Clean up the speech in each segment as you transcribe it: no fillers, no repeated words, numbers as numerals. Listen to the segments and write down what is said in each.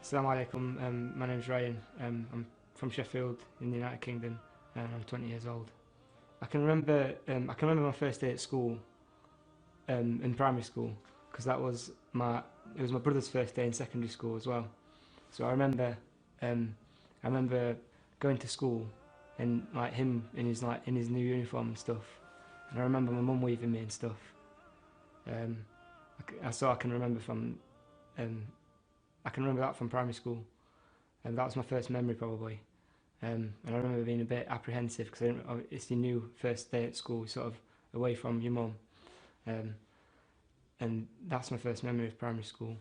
Assalamu alaikum. My name's Ryan. I'm from Sheffield in the United Kingdom, and I'm 20 years old. I can remember. I can remember my first day at school, in primary school, because that was my. It was my brother's first day in secondary school as well. So Um, I remember going to school, and like him in his new uniform and stuff. And I remember my mum weaving me and stuff. Um, I can remember Um, I can remember that from primary school. And that was my first memory probably. And I remember being a bit apprehensive because it's your new first day at school, sort of away from your mum. Um, and that's my first memory of primary school.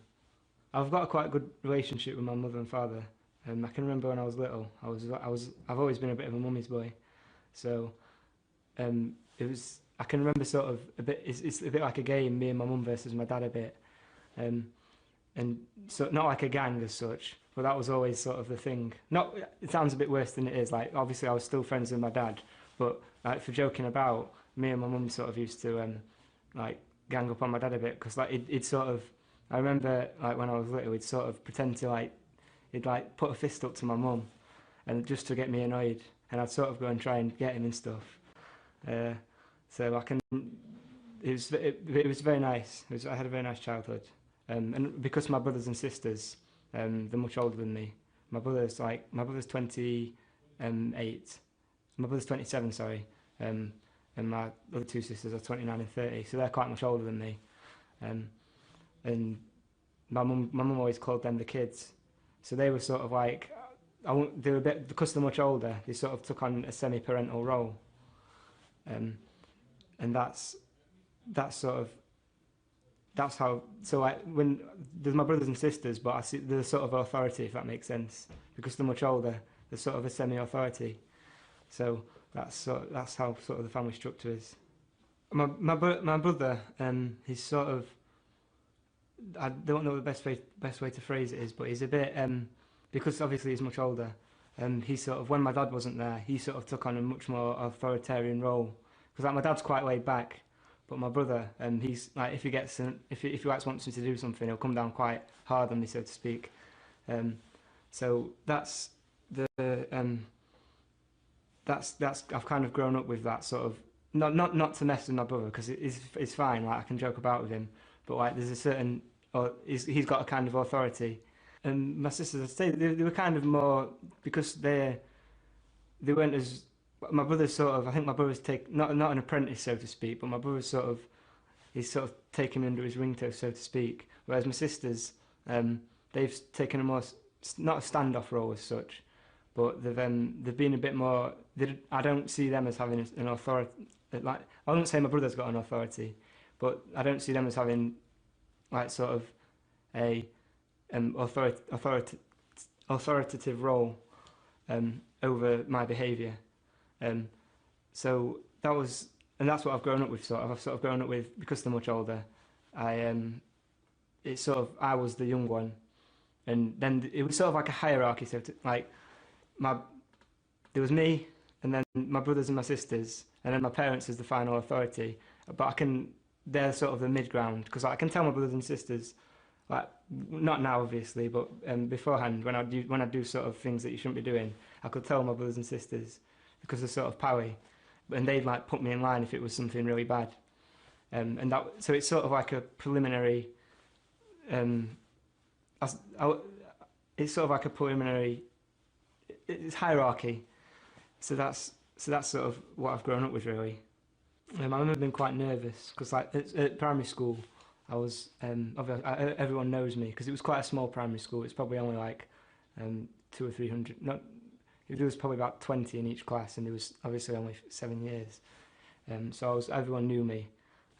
I've got a quite good relationship with my mother and father. I can remember when I was little, I've always been a bit of a mummy's boy. So it was, I can remember sort of a bit, it's a bit like a game, me and my mum versus my dad a bit. Um, and so not like a gang as such, but that was always sort of the thing. Not, it sounds a bit worse than it is. Like obviously I was still friends with my dad, but like for joking about, me and my mum sort of used to like gang up on my dad a bit because like it sort of. I remember like when I was little, he'd sort of pretend to like he'd like put a fist up to my mum, and just to get me annoyed, and I'd sort of go and try and get him and stuff. Uh, so I can. It was very nice. I had a very nice childhood. And because my brothers and sisters, they're much older than me. My brother's 28. My brother's 27, sorry. And my other two sisters are 29 and 30, so they're quite much older than me. Um, and my mum always called them the kids. So they were sort of like, they were a bit, because they're much older, they sort of took on a semi-parental role. Um, and that's sort of that's how. So like when there's my brothers and sisters, but I see there's sort of authority, if that makes sense, because they're much older. There's sort of a semi-authority. So that's how sort of the family structure is. My brother, he's sort of, I don't know the best way to phrase it is, but he's a bit because obviously he's much older. He sort of, when my dad wasn't there, he sort of took on a much more authoritarian role. Because like my dad's quite laid back, but my brother, he's like if he like wants me to do something, he'll come down quite hard on me, so to speak. Um, so the um, that's I've kind of grown up with that sort of, not to mess with my brother because it's fine, like I can joke about with him, but like there's a certain, or he's got a kind of authority. And my sisters, I'd say they were kind of more, because they weren't as, my brother's sort of, I think my brother's not an apprentice, so to speak, but my brother's sort of, he's sort of taken me under his wing, so to speak. Whereas my sisters, they've taken a more not a standoff role as such, but they've been a bit more. I don't see them as having an authority. Like I wouldn't say my brother's got an authority, but I don't see them as having like sort of a authoritative role over my behaviour. Um, so that was, and that's what I've grown up with. Sort of, I've sort of grown up with, because they're much older. I It's sort of, I was the young one, and then it was sort of like a hierarchy. So like my there was me, and then my brothers and my sisters, and then my parents as the final authority. But they're sort of the mid ground, because I can tell my brothers and sisters, like not now obviously, but beforehand when I do sort of things that you shouldn't be doing, I could tell my brothers and sisters because they're sort of powy, and they'd like put me in line if it was something really bad. And that, so it's sort of like a preliminary. Um, I, I, it's sort of like a preliminary. It's hierarchy. So that's sort of what I've grown up with really. I remember being quite nervous because like at primary school, I was everyone knows me because it was quite a small primary school. It's probably only like two or three hundred. Not There was probably about 20 in each class, and there was obviously only 7 years. So everyone knew me.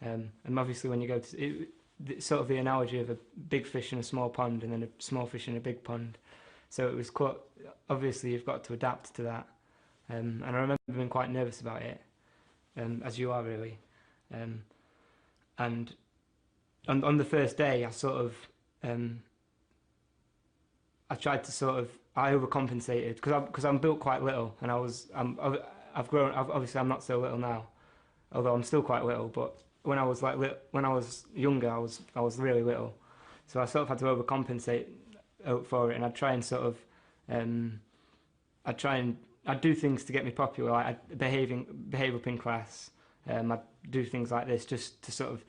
And obviously when you go to it's sort of the analogy of a big fish in a small pond and then a small fish in a big pond. So it was quite obviously you've got to adapt to that. And I remember being quite nervous about it, as you are really. Um, and on the first day, I tried to sort of, I overcompensated because I'm built quite little, and I've grown. Obviously, I'm not so little now, although I'm still quite little. But when I was when I was younger, I was really little, so I sort of had to overcompensate for it, and I'd try and sort of, I'd do things to get me popular, like I'd behave up in class. I'd do things like this just to sort of,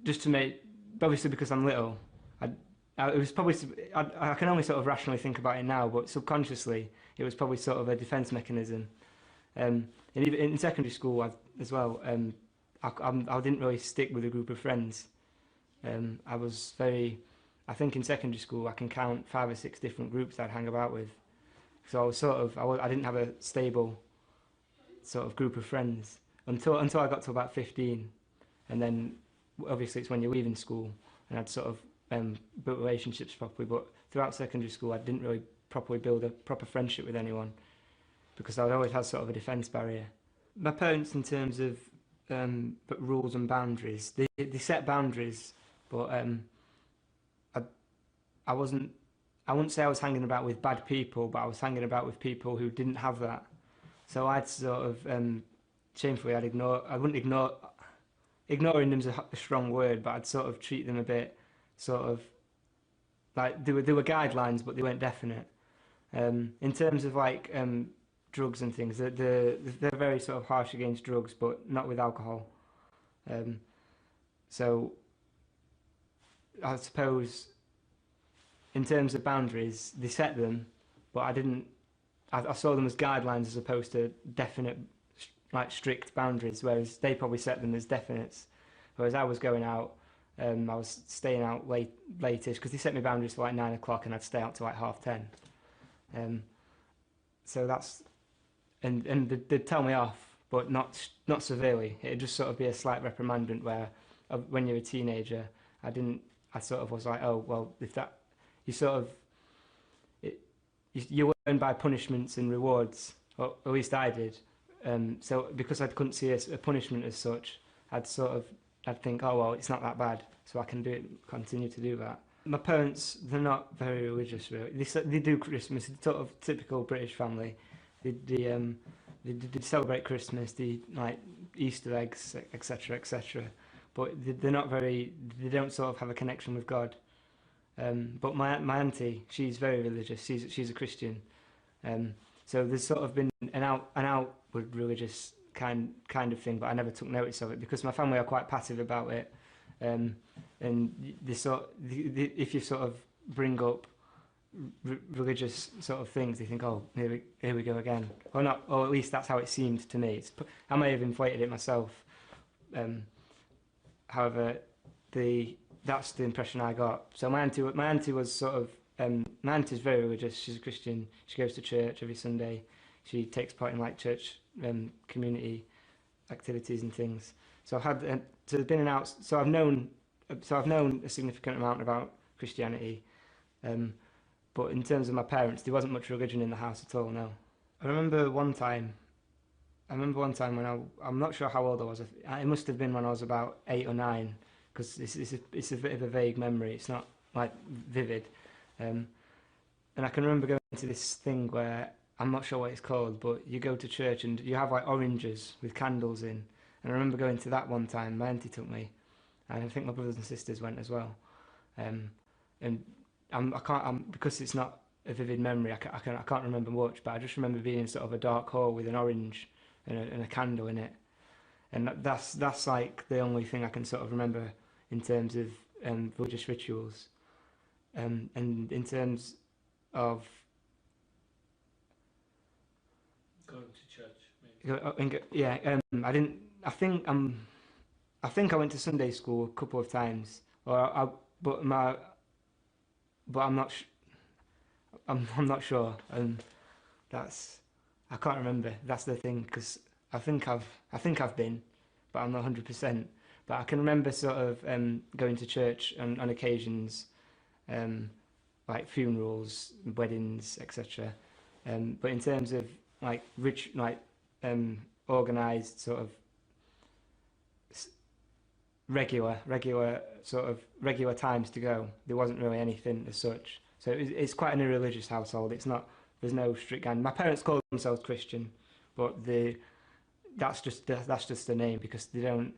just to make, obviously because I'm little, it was probably, I can only sort of rationally think about it now, but subconsciously it was probably sort of a defence mechanism. And even in secondary school as well, I didn't really stick with a group of friends. I think in secondary school I can count 5 or 6 different groups I'd hang about with. So I was sort of, I didn't have a stable sort of group of friends until I got to about 15, and then obviously it's when you're leaving school, and I'd sort of built relationships properly. But throughout secondary school I didn't really properly build a proper friendship with anyone because I always had sort of a defence barrier. My parents, in terms of rules and boundaries, they set boundaries, but I wouldn't say I was hanging about with bad people, but I was hanging about with people who didn't have that. So I'd sort of, shamefully, ignoring them's a strong word, but I'd sort of treat them a bit, sort of, like, there were guidelines, but they weren't definite. In terms of, like, drugs and things, they're very sort of harsh against drugs, but not with alcohol. So I suppose, in terms of boundaries, they set them, but I saw them as guidelines as opposed to definite, like, strict boundaries, whereas they probably set them as definites. Whereas I was going out, I was staying out latish, because they set me boundaries for like 9 o'clock and I'd stay out till like 10:30. So that's, and they'd tell me off, but not severely. It'd just sort of be a slight reprimandment where, when you're a teenager, I sort of was like, oh, well, if that, you sort of, you learn by punishments and rewards, or at least I did. So because I couldn't see a punishment as such, I'd think, oh well, it's not that bad, so I can continue to do that. My parents, they're not very religious really. They do Christmas, it's sort of typical British family. They celebrate Christmas, they like Easter eggs, etc., etc. But they're not very. They don't sort of have a connection with God. But my auntie, she's very religious. She's a Christian. So there's sort of been an outward religious kind of thing, but I never took notice of it because my family are quite passive about it. And if you sort of bring up religious sort of things, they think, oh, here we go again, or not, or at least that's how it seemed to me. I may have inflated it myself. However, that's the impression I got. So my auntie was sort of, my auntie's very religious. She's a Christian. She goes to church every Sunday. She takes part in like church community activities and things. So I've had so there's been an out. So I've known a significant amount about Christianity. But in terms of my parents, there wasn't much religion in the house at all. No. I remember one time when I'm not sure how old I was. It must have been when I was about 8 or 9, because it's a bit of a vague memory. It's not like vivid. And I can remember going to this thing where, I'm not sure what it's called, but you go to church and you have like oranges with candles in. And I remember going to that one time. My auntie took me, and I think my brothers and sisters went as well. And I can't, because it's not a vivid memory, I can't remember much, but I just remember being in sort of a dark hall with an orange and a candle in it. And that's like the only thing I can sort of remember in terms of religious rituals. And in terms of going to church, maybe. Yeah, I didn't. I think I went to Sunday school a couple of times, but I'm not. I'm not sure, and I can't remember. That's the thing, because I think I've been, but I'm not 100%. But I can remember sort of going to church on occasions, like funerals, weddings, etc. But in terms of like organised sort of regular times to go, there wasn't really anything as such. So it's quite an irreligious household. There's no strict guide. My parents call themselves Christian, but that's just the name, because they don't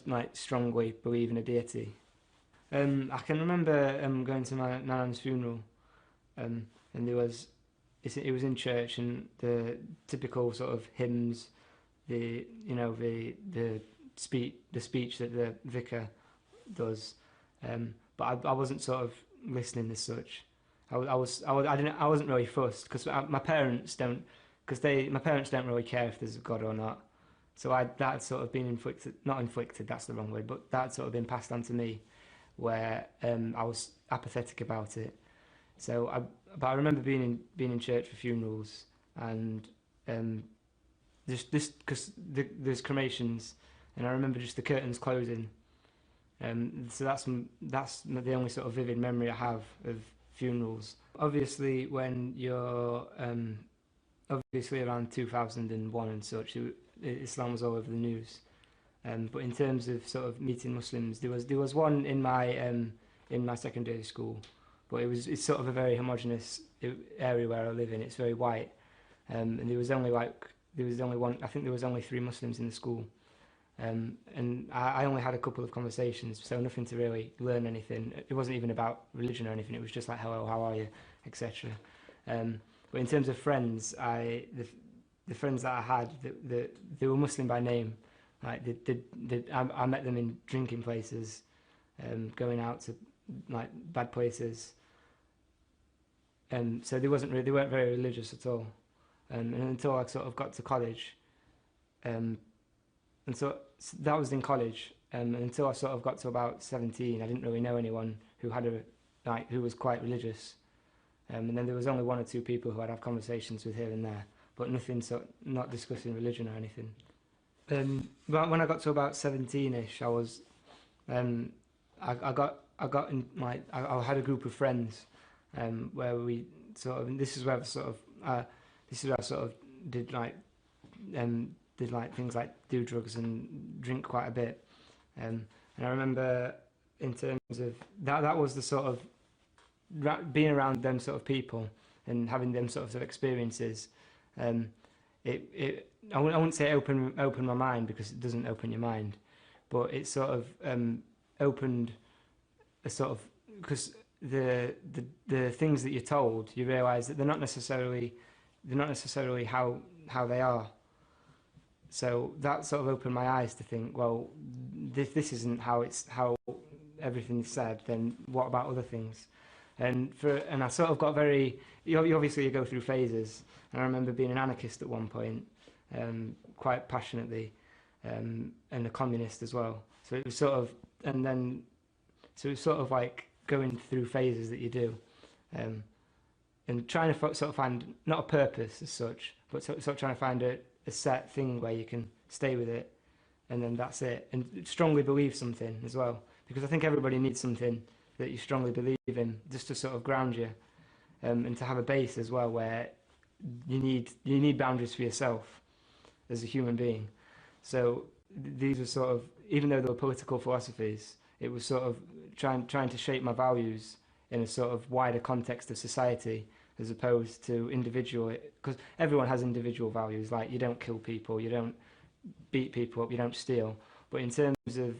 like strongly believe in a deity. I can remember going to my nan's funeral, and it was in church, and the typical sort of hymns, the speech that the vicar does, but I wasn't sort of listening as such. I wasn't really fussed because my parents don't really care if there's a God or not. So that had sort of been not inflicted, that's the wrong word, but that had sort of been passed on to me, where I was apathetic about it. But I remember being in church for funerals, and just this because there's cremations, and I remember just the curtains closing. So that's the only sort of vivid memory I have of funerals. Obviously, when you're obviously around 2001 and such, Islam was all over the news. But in terms of sort of meeting Muslims, there was one in my secondary school, but it's sort of a very homogenous area where I live in. It's very white, and there was only one. I think there was only 3 Muslims in the school, and I only had a couple of conversations, so nothing to really learn anything. It wasn't even about religion or anything. It was just like, hello, how are you, etc. But in terms of friends, the friends that I had, they were Muslim by name. Like I met them in drinking places, going out to like bad places. So they weren't very religious at all. And until I sort of got to college, and so that was in college. And until I sort of got to about 17, I didn't really know anyone who who was quite religious. And then there was only 1 or 2 people who I'd have conversations with here and there, but not discussing religion or anything. But when I got to about 17ish, I got in I had a group of friends, where we sort of, and this is where I sort of did things like do drugs and drink quite a bit, and I remember in terms of that was the sort of being around them sort of people and having them sort of experiences. I wouldn't say open my mind, because it doesn't open your mind, but it sort of opened a sort of, because the things that you're told, you realise that they're not necessarily how they are. So that sort of opened my eyes to think, well, this isn't how everything's said. Then what about other things? And I sort of got very. You obviously go through phases, and I remember being an anarchist at one point, quite passionately, and a communist as well. So it was sort of, like going through phases that you do, and trying to sort of find not a purpose as such, but sort of trying to find a set thing where you can stay with it, and then that's it. And strongly believe something as well, because I think everybody needs something that you strongly believe in, just to sort of ground you, and to have a base as well, where you need boundaries for yourself as a human being. So these were sort of, even though they were political philosophies, it was sort of trying to shape my values in a sort of wider context of society, as opposed to individual, because everyone has individual values, like you don't kill people, you don't beat people up, you don't steal. But in terms of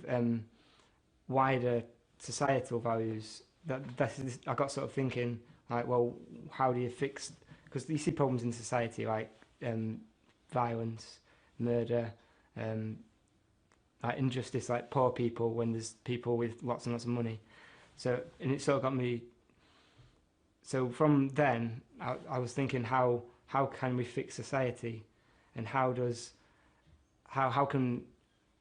wider societal values, I got sort of thinking, like, well, how do you fix, because you see problems in society like violence, murder, like injustice, like poor people, when there's people with lots and lots of money. So, and it sort of got me. So from then, I was thinking, how can we fix society, and how can,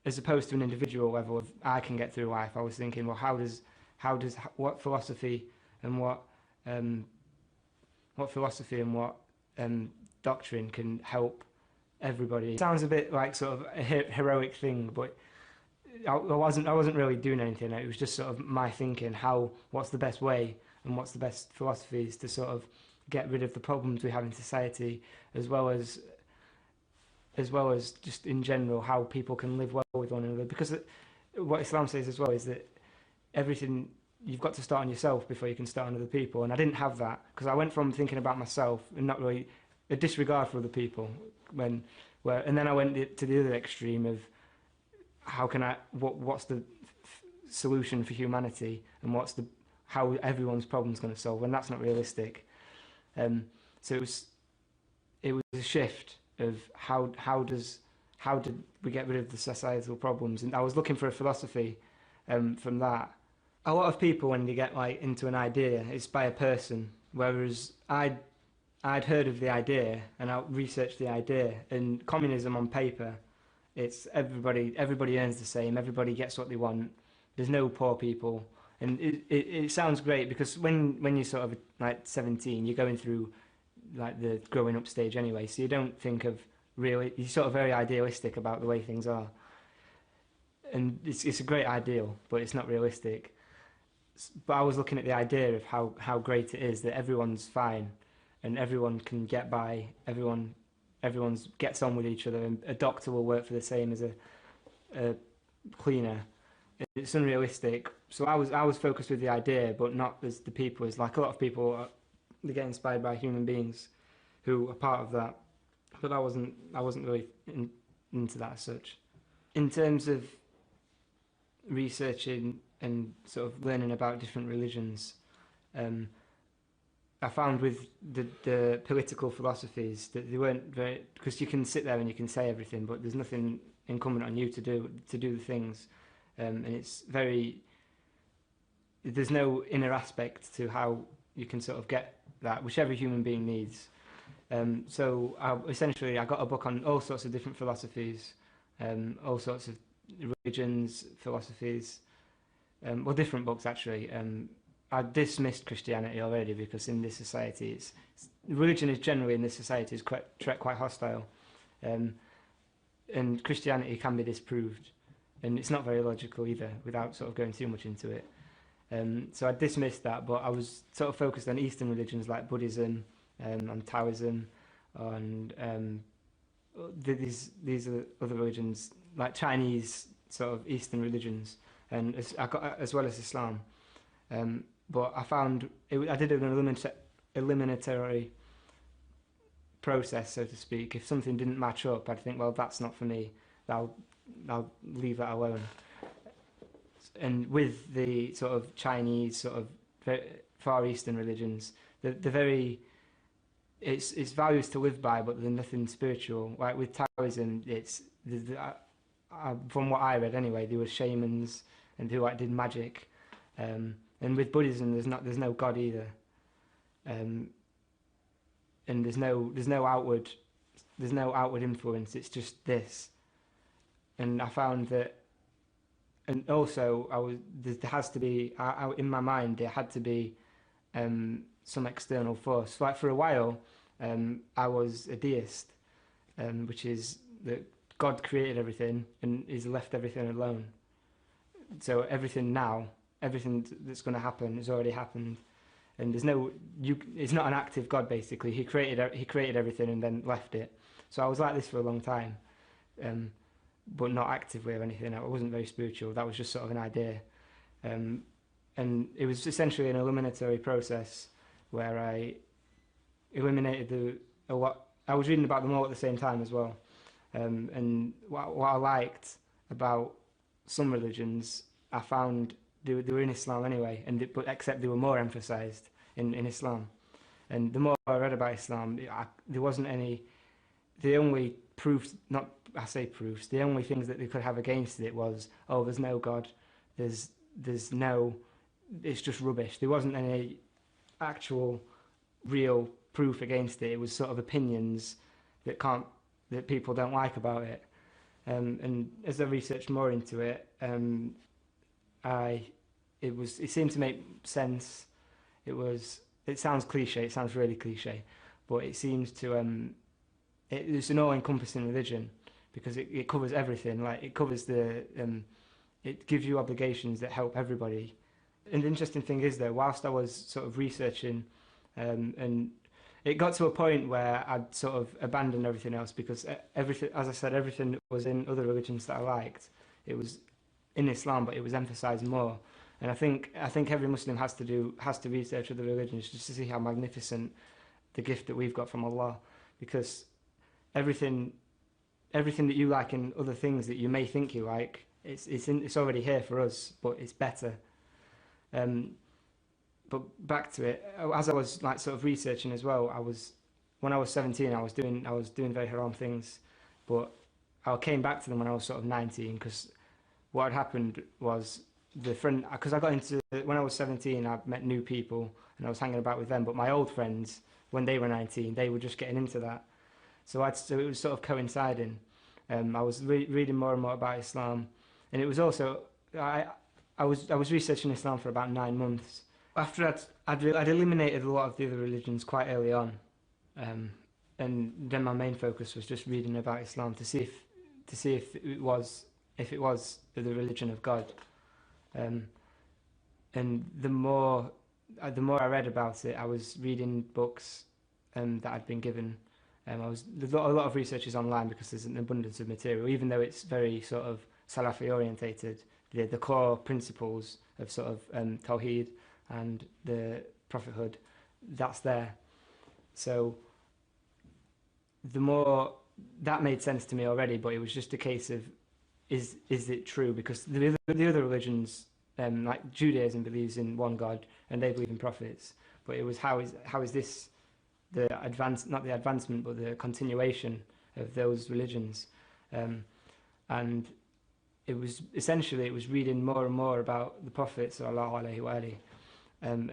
as opposed to an individual level of I can get through life, I was thinking, well, what philosophy and what doctrine can help everybody. It sounds a bit like sort of a heroic thing, but I wasn't really doing anything. It was just sort of my thinking, what's the best way and what's the best philosophies to sort of get rid of the problems we have in society, as well as just in general how people can live well with one another. Because what Islam says as well is that everything, you've got to start on yourself before you can start on other people, and I didn't have that, because I went from thinking about myself and not really a disregard for other people, and then I went to the other extreme of how can what's the solution for humanity and how everyone's problem's going to solve, and that's not realistic. So it was a shift of how did we get rid of the societal problems, and I was looking for a philosophy from that. A lot of people, when they get like into an idea, it's by a person, whereas I'd heard of the idea and I researched the idea. And communism on paper, it's everybody earns the same, everybody gets what they want. There's no poor people, and it sounds great because when you're sort of like 17, you're going through like the growing up stage anyway, so you don't think of really, you're sort of very idealistic about the way things are, and it's a great ideal, but it's not realistic. But I was looking at the idea of how great it is that everyone's fine and everyone can get by, everyone gets on with each other, and a doctor will work for the same as a cleaner. It's unrealistic. So I was focused with the idea, but not as the people. It's like a lot of people, they get inspired by human beings who are part of that. But I wasn't really into that as such. In terms of researching and sort of learning about different religions, I found with the political philosophies that they weren't very, because you can sit there and you can say everything, but there's nothing incumbent on you to do the things, and it's very, there's no inner aspect to how you can sort of get that, which every human being needs. So essentially I got a book on all sorts of different philosophies, all sorts of religions, philosophies, well, different books actually. I dismissed Christianity already because in this society, religion is generally in this society is quite hostile, and Christianity can be disproved, and it's not very logical either without sort of going too much into it. So I dismissed that, but I was sort of focused on Eastern religions like Buddhism, on Taoism, on these are other religions like Chinese sort of Eastern religions, and as well as Islam. But I found I did an eliminatory process, so to speak. If something didn't match up, I'd think, well, that's not for me. I'll leave that alone. And with the sort of Chinese, sort of Far Eastern religions, it's values to live by, but there's nothing spiritual. Like with Taoism, from what I read anyway, there were shamans and who did magic. And with Buddhism, there's no God either, and there's no outward influence. It's just this, and I found that, and also there has to be in my mind there had to be some external force. Like for a while, I was a deist, which is that God created everything and He's left everything alone. So everything that's going to happen has already happened, and it's not an active God basically. He created everything and then left it. So I was like this for a long time, but not actively or anything. I wasn't very spiritual. That was just sort of an idea, and it was essentially an eliminatory process where I eliminated a lot. I was reading about them all at the same time as well, and what I liked about some religions, I found they were in Islam anyway, but except they were more emphasised in Islam. And the more I read about Islam, there wasn't any. The only proofs, the only things that they could have against it was, oh, there's no God, there's no, it's just rubbish. There wasn't any actual, real proof against it. It was sort of opinions that people don't like about it. And as I researched more into it, it seemed to make sense. It sounds cliche, it sounds really cliche, but it seems to it's an all-encompassing religion because it covers everything. Like it covers it gives you obligations that help everybody. And the interesting thing is though, whilst I was sort of researching, and it got to a point where I'd sort of abandoned everything else because everything, as I said, everything that was in other religions that I liked, it was in Islam, but it was emphasised more. And I think every Muslim has to research other religions just to see how magnificent the gift that we've got from Allah, because everything that you like in other things that you may think you like, it's already here for us, but it's better. Um, but back to it, as I was like sort of researching as well, when I was 17, I was doing very haram things, but I came back to them when I was sort of 19 because what had happened was the friend because I got into when I was 17, I met new people and I was hanging about with them, but my old friends when they were 19, they were just getting into that. So it was sort of coinciding. I was reading more and more about Islam, and it was also I I was researching Islam for about 9 months. After I'd eliminated a lot of the other religions quite early on, um, and then my main focus was just reading about Islam to see if it was the religion of God. Um, and the more I read about it, I was reading books that I'd been given. There's a lot of research online because there's an abundance of material, even though it's very sort of Salafi orientated. The core principles of sort of Tawheed and the prophethood, that's there. So the more that made sense to me already, but it was just a case of is it true? Because the other religions, like Judaism believes in one God and they believe in prophets, but it was how is this the not the advancement but the continuation of those religions, and it was reading more and more about the Prophet sallallahu alaihi wasallam,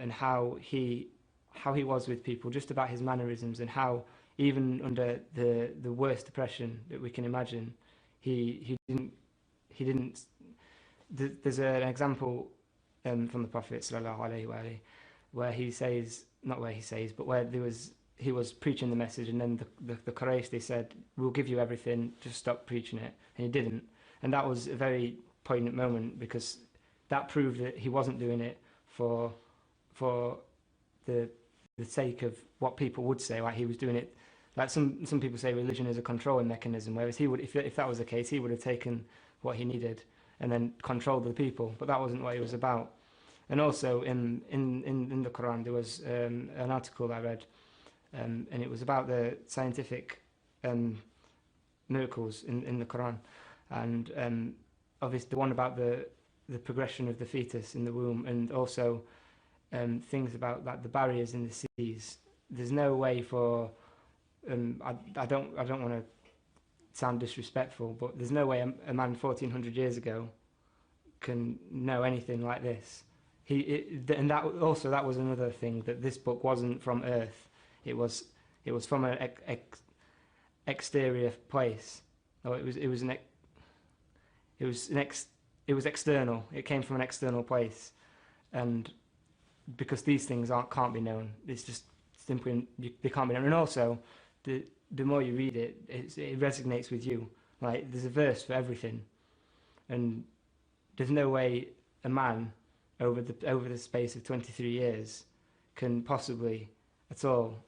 and how he was with people, just about his mannerisms and how even under the worst oppression that we can imagine, he didn't. There's an example from the Prophet sallallahu alaihi wasallam where he says, not where he says, but where he was preaching the message, and then the Quraysh, they said, "We'll give you everything, just stop preaching it," and he didn't, and that was a very poignant moment because that proved that he wasn't doing it for the sake of what people would say. Like he was doing it, like some people say religion is a controlling mechanism, whereas he would, if that was the case, he would have taken what he needed and then controlled the people. But that wasn't what it was about. And also in the Quran there was an article I read, and it was about the scientific miracles in the Quran, and obviously the one about the progression of the fetus in the womb, and also things about like the barriers in the seas. There's no way for I don't want to sound disrespectful, but there's no way a man 1400 years ago can know anything like this. And that was another thing, that this book wasn't from Earth. It was from an exterior place. Or it was external. It came from an external place, and because these things can't be known, it's just simply they can't be known. And also, the more you read it, it resonates with you. Like there's a verse for everything, and there's no way a man over the space of 23 years can possibly at all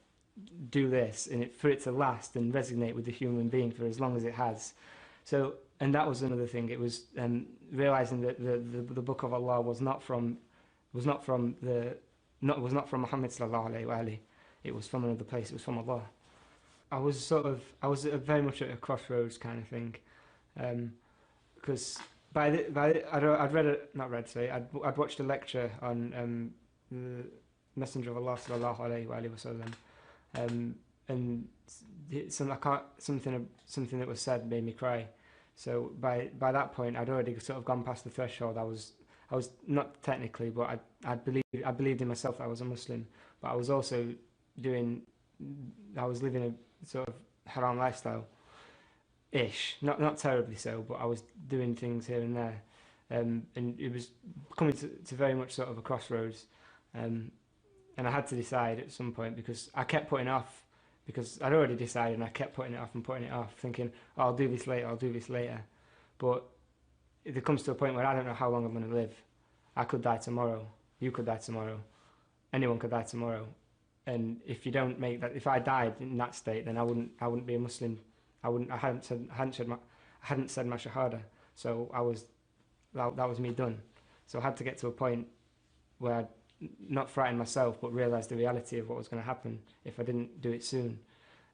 do this, and for it to last and resonate with the human being for as long as it has. So, and that was another thing. It was realizing that the book of Allah was not from Muhammad sallallahu alaihi wasallam. It was from another place. It was from Allah. I was very much at a crossroads kind of thing, because I'd watched a lecture on the Messenger of Allah sallallahu alaihi wasallam, and something that was said made me cry. So by that point, I'd already sort of gone past the threshold. I was not technically, but I believed in myself that I was a Muslim, but I was also I was living a sort of haram lifestyle ish, not terribly so, but I was doing things here and there, and it was coming to very much sort of a crossroads, and I had to decide at some point, because I kept putting it off, because I'd already decided and I kept putting it off, thinking, oh, I'll do this later, but it comes to a point where I don't know how long I'm going to live. I could die tomorrow, you could die tomorrow, anyone could die tomorrow, and if you don't make that, if I died in that state, then I wouldn't be a Muslim. I hadn't said my shahada, so that was me done. So I had to get to a point where I'd not frighten myself, but realise the reality of what was going to happen if I didn't do it soon.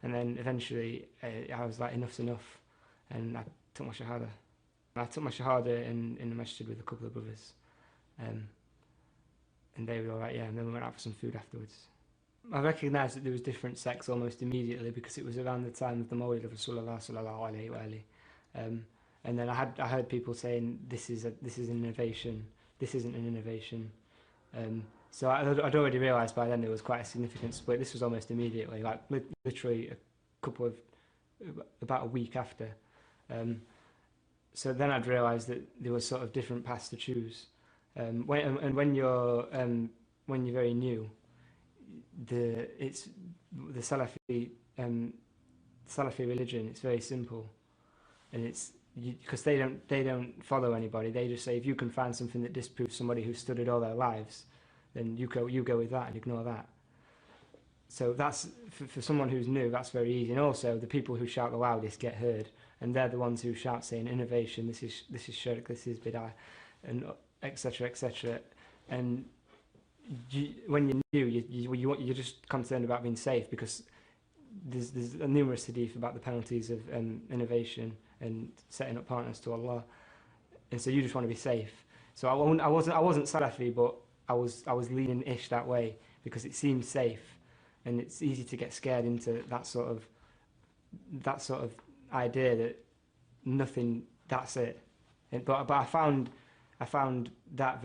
And then eventually I was like, enough's enough, and I took my shahada. I took my shahada in the masjid with a couple of brothers, and they were all right, yeah. And then we went out for some food afterwards. I recognised that there was different sects almost immediately because it was around the time of the Mawlid of Rasulullah sallallahu alaihi wasallam. And then I heard people saying this is an innovation, this isn't an innovation. So I'd already realised by then there was quite a significant split. This was almost immediately, like literally about a week after. So then I'd realised that there was sort of different paths to choose. When you're very new, the Salafi religion. It's very simple, and it's because they don't follow anybody. They just say if you can find something that disproves somebody who stood it all their lives, then you go with that and ignore that. So that's for someone who's new. That's very easy. And also the people who shout the loudest get heard, and they're the ones who shout saying innovation. This is shirk. This is bid'ah, and etc. etc. And when you're new, you're just concerned about being safe because there's a numerous hadith about the penalties of innovation and setting up partners to Allah, and so you just want to be safe. So I wasn't Salafi, but I was leaning ish that way because it seemed safe, and it's easy to get scared into that sort of idea that nothing, that's it. But I found that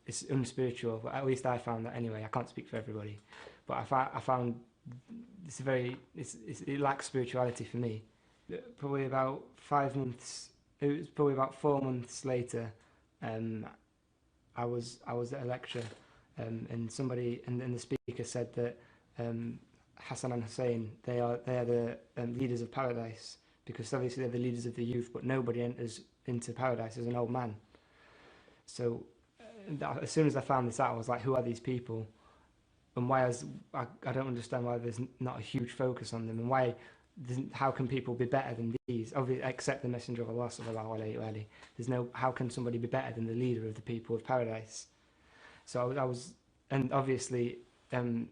it's unspiritual. But at least I found that anyway. I can't speak for everybody, but I found it lacks spirituality for me. Probably about 5 months. It was probably about 4 months later. I was at a lecture, and the speaker said that Hassan and Hussein they are the leaders of paradise because obviously they're the leaders of the youth, but nobody enters into paradise as an old man. So as soon as I found this out, I was like, who are these people? And why I don't understand why there's not a huge focus on them, and how can people be better than these? Obviously, except the Messenger of Allah sallallahu alaihi wasallam. There's no, how can somebody be better than the leader of the people of paradise? So I was, and obviously the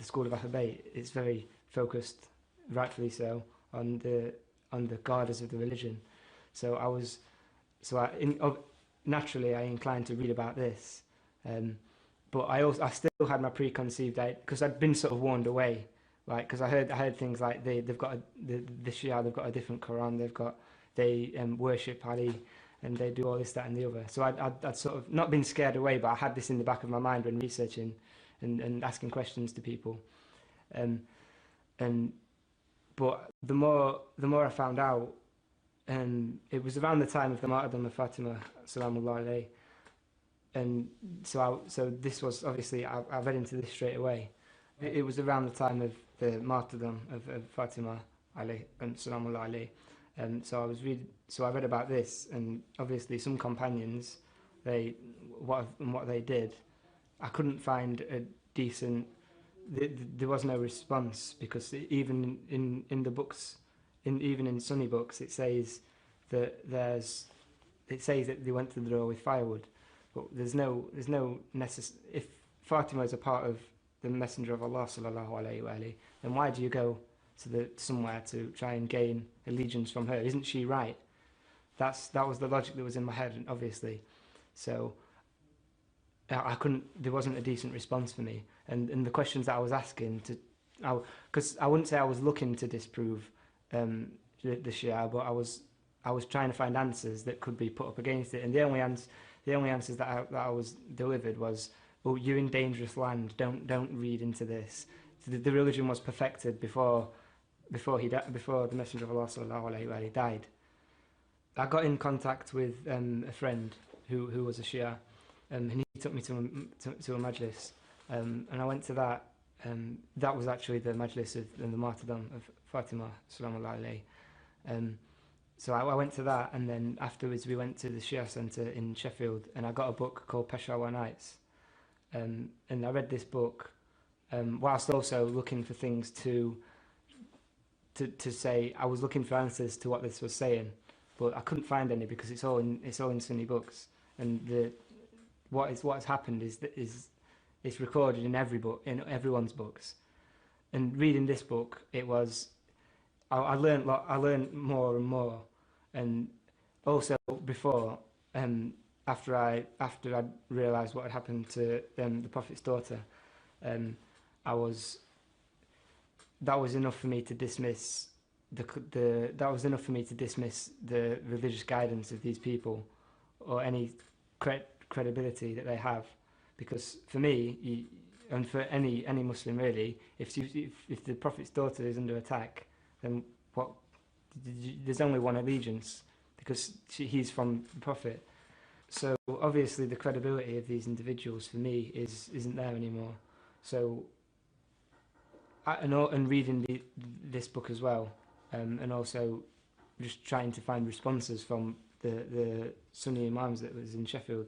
school of Ahl Bayt is very focused, rightfully so, on the guardians of the religion. So naturally I inclined to read about this, but I still had my preconceived idea because I'd been sort of warned away, like because I heard things like they've got the Shia, they've got a different Quran, they worship Ali, and they do all this, that, and the other. So I'd sort of not been scared away, but I had this in the back of my mind when researching and asking questions to people, but the more I found out. It was around the time of the martyrdom of Fatima, Salamullah alayhi, and so this was obviously I read into this straight away. It was around the time of the martyrdom of Fatima alayhi and Salamullah alayhi, and so I read about this, and obviously some companions, what they did, I couldn't find a decent. There was no response because even in the books. Even in Sunni books, it says that they went to the door with firewood, but there's no if Fatima is a part of the Messenger of Allah sallallahu alaihi wasallam, then why do you go to somewhere to try and gain allegiance from her? Isn't she right? That was the logic that was in my head, obviously. So I couldn't. There wasn't a decent response for me, and the questions that I was asking because I wouldn't say I was looking to disprove the Shia, but I was trying to find answers that could be put up against it, and the only answers that I was delivered was, "Oh, you're in dangerous land. Don't read into this." So the religion was perfected before the Messenger of Allah sallallahu alaihi wasallam died. I got in contact with a friend who was a Shia, and he took me to a majlis, and I went to that. That was actually the majlis of the martyrdom of Fatima Salamullah alayhi. So I went to that, and then afterwards we went to the Shia Centre in Sheffield, and I got a book called Peshawar Nights, and I read this book whilst also looking for things to say. I was looking for answers to what this was saying, but I couldn't find any because it's all in Sunni books, and what has happened is it's recorded in everyone's books. And reading this book, I learned more and more, and also before, after I realised what had happened to the Prophet's daughter, um, I was that was enough for me to dismiss that was enough for me to dismiss the religious guidance of these people or any credibility that they have, because for me and for any Muslim really, if the Prophet's daughter is under attack, then what? There's only one allegiance, because he's from the Prophet. So obviously the credibility of these individuals for me isn't there anymore. So and reading this book as well, and also just trying to find responses from the Sunni imams that was in Sheffield,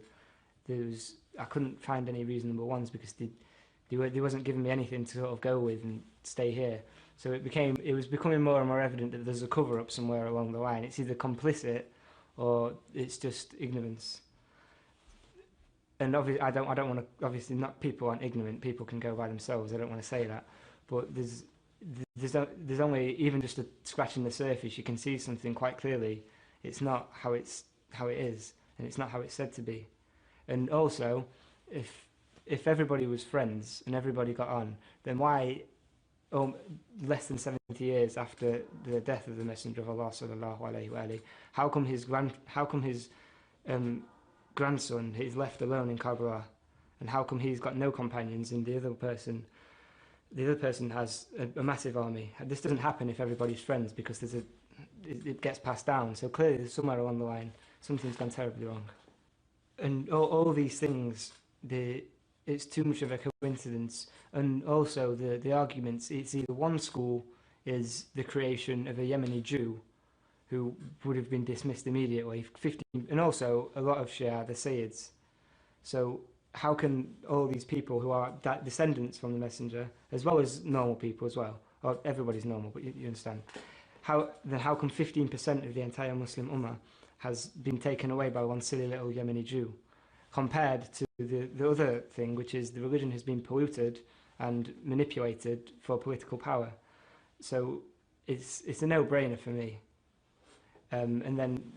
I couldn't find any reasonable ones, because they wasn't giving me anything to sort of go with and stay here. So it was becoming more and more evident that there's a cover up somewhere along the line. It's either complicit or it's just ignorance. And obviously, I don't want to. Obviously, not people aren't ignorant. People can go by themselves. I don't want to say that, but there's only, even just a scratching the surface, you can see something quite clearly. It's not how it is, and it's not how it's said to be. And also, if everybody was friends and everybody got on, then why, less than 70 years after the death of the Messenger of Allah sallallahu alaihi wasallam, how come his grandson is left alone in Karbala, and how come he's got no companions, and the other person has a massive army? This doesn't happen if everybody's friends, because it gets passed down. So clearly, somewhere along the line, something's gone terribly wrong. And all these things, it's too much of a coincidence. And also the arguments, it's either one school is the creation of a Yemeni Jew who would have been dismissed immediately, 15, and also a lot of Shia, the Sayyids. So how can all these people who are descendants from the Messenger, as well as normal people as well, or everybody's normal, but you understand, how come 15% of the entire Muslim Ummah has been taken away by one silly little Yemeni Jew, compared to the other thing, which is the religion has been polluted and manipulated for political power? So it's a no-brainer for me. And then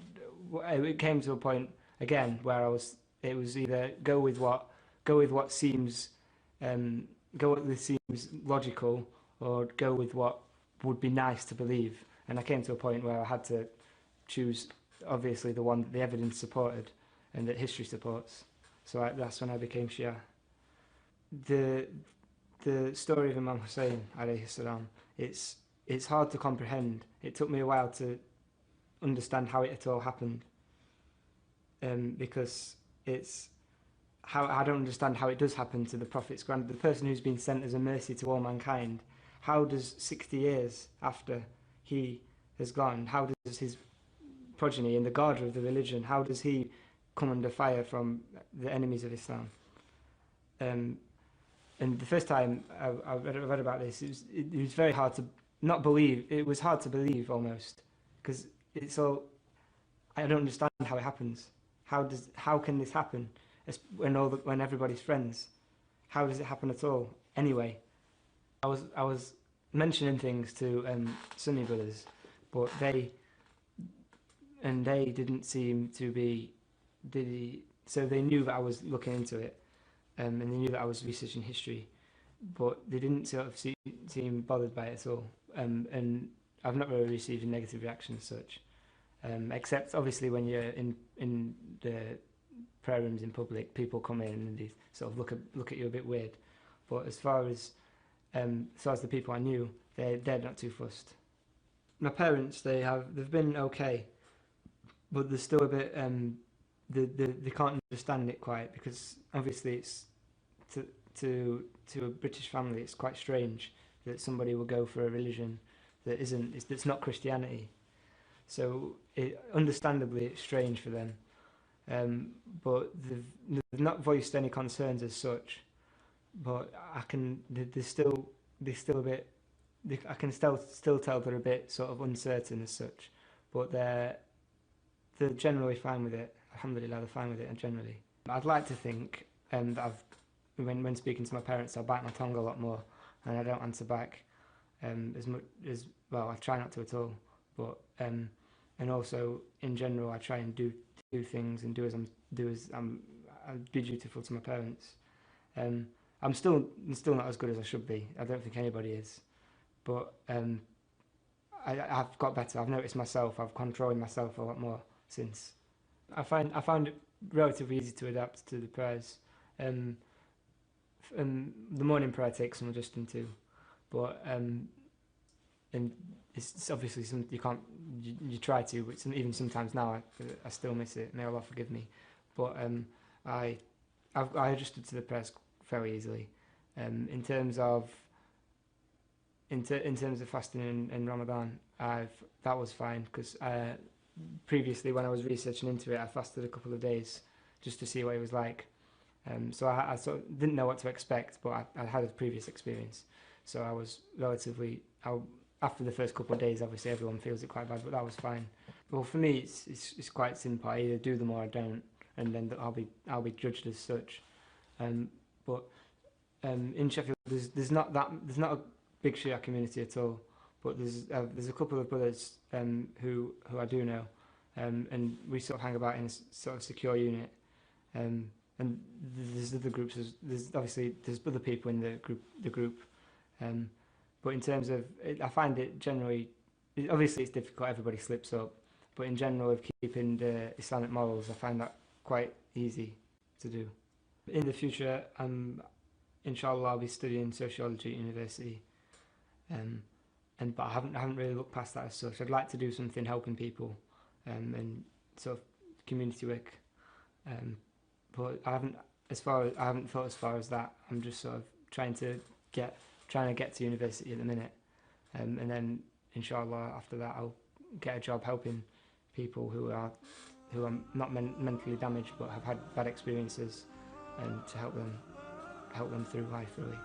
it came to a point again where it was either go with what seems logical, or go with what would be nice to believe. And I came to a point where I had to choose, obviously, the one that the evidence supported and that history supports. So that's when I became Shia. The story of Imam Hussein alayhi salam, it's hard to comprehend. It took me a while to understand how it all happened, because I don't understand how it does happen to the Prophet's the person who's been sent as a mercy to all mankind. How does 60 years after he has gone, how does his progeny and the guardian of the religion, how does he come under fire from the enemies of Islam? And the first time I read about this, it was very hard to not believe. It was hard to believe almost, because it's all, I don't understand how it happens. How can this happen when everybody's friends? How does it happen at all? Anyway, I was mentioning things to Sunni brothers, but they didn't seem to be so they knew that I was looking into it, and they knew that I was researching history, but they didn't sort of seem bothered by it at all. And I've not really received a negative reaction as such, except obviously when you're in the prayer rooms in public, people come in and they sort of look at you a bit weird. But as far as the people I knew, they're not too fussed. My parents, they've been okay, but there's still a bit they can't understand it quite, because obviously it's to a British family, it's quite strange that somebody will go for a religion that's not Christianity. So understandably it's strange for them, but they've not voiced any concerns as such. But I can still a bit. I can still tell they're a bit sort of uncertain as such, but they're generally fine with it. Alhamdulillah, they're fine with it, and generally. I'd like to think that when speaking to my parents, I bite my tongue a lot more, and I don't answer back as much as, well, I try not to at all. But and and also in general I try and do things and be dutiful to my parents. I'm still not as good as I should be. I don't think anybody is, but I've got better. I've noticed myself. I've controlled myself a lot more since. I found it relatively easy to adapt to the prayers. The morning prayer takes some adjusting to, but and it's obviously some you can't you try to, but even sometimes now I still miss it. May Allah forgive me, but I adjusted to the prayers very easily. In terms of fasting in Ramadan, that was fine because previously when I was researching into it, I fasted a couple of days just to see what it was like. So I sort of didn't know what to expect, but I had a previous experience, so I was after the first couple of days, obviously everyone feels it quite bad, but that was fine. Well, for me, it's quite simple. I either do them or I don't, and then I'll be judged as such. But in Sheffield, there's not a big Shia community at all, but there's a couple of brothers who I do know, and we sort of hang about in a sort of secure unit. And there's other groups. There's other people in the group. But in terms of, I find it generally, obviously it's difficult. Everybody slips up, but in general, of keeping the Islamic morals, I find that quite easy to do. In the future, inshallah, I'll be studying sociology at university, but I haven't really looked past that as such. I'd like to do something helping people, and sort of community work. But I haven't thought as far as that. I'm just sort of trying to get to university at the minute, and then inshallah after that I'll get a job helping people who are not mentally damaged but have had bad experiences, and to help them through life really.